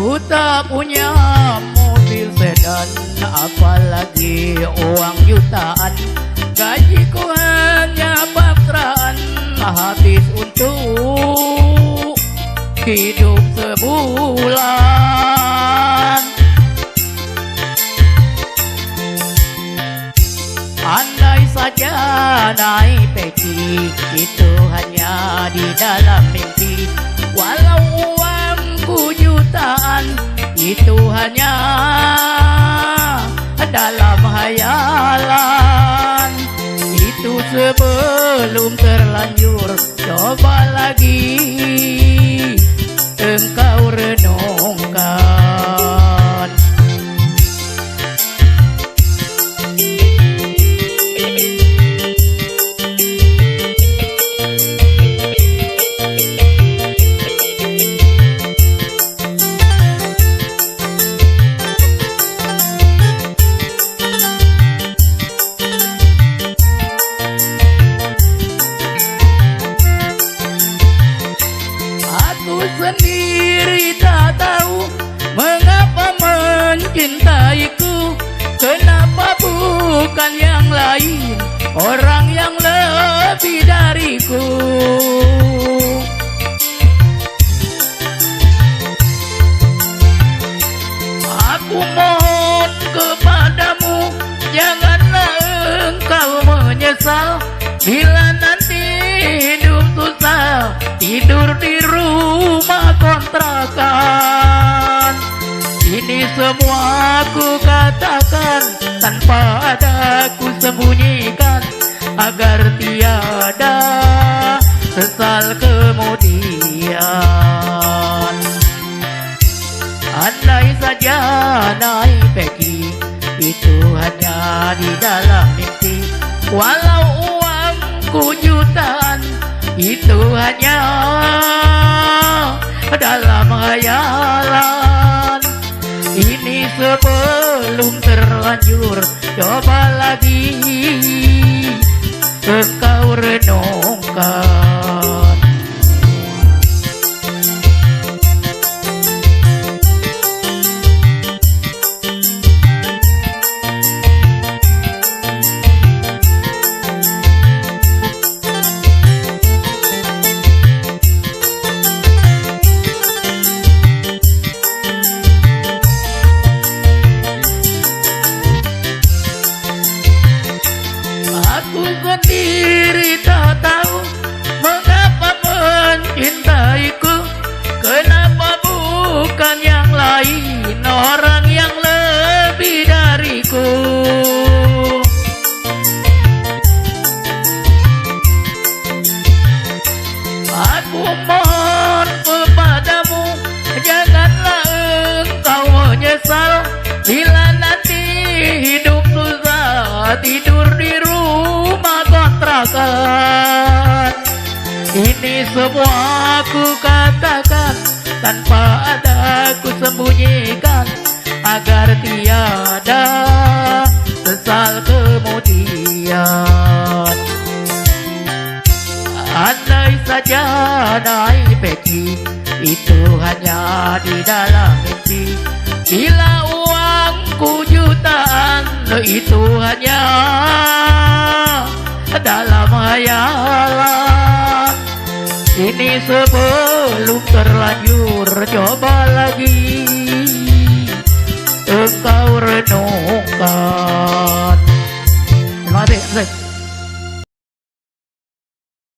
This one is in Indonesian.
Ku tak punya mobil sedan, apalagi uang jutaan. Gajiku hanya paksaan, habis untuk hidup sebulan. Andai saja naik peci, itu hanya di dalam mimpi. Walau uangku jutaan, itu hanya dalam hayalan. Itu sebelum terlanjur, coba lagi engkau renungkan. Sendiri tak tahu mengapa mencintaiku, kenapa bukan yang lain, orang yang lebih dariku. Aku mohon kepadamu, janganlah engkau menyesal bila nanti hidup susah, tidur di rumah kontrakan. Ini semua ku katakan tanpa ada ku sembunyikan, agar tiada sesal kemudian. Andai saja naik peci, itu hanya di dalam mimpi. Walau uangku jutaan, itu hanya dalam hayalan. Ini sebelum terlanjur, coba lagi engkau renungkan. Aku sendiri tak tahu mengapa mencintaiku, kenapa bukan yang lain, orang yang lebih dariku. Aku mohon kepadamu, janganlah engkau menyesal bila nanti hidup susah, tidur di rumah kontrakan. Ini semua ku katakan tanpa ada ku sembunyikan, agar tiada sesal kemudian. Andai saja naik peci, itu hanya di dalam mimpi. Bila uangku jutaan, itu hanya dalam hayalan. Ini sebelum terlanjur, coba lagi engkau renungkan. Terima kasih.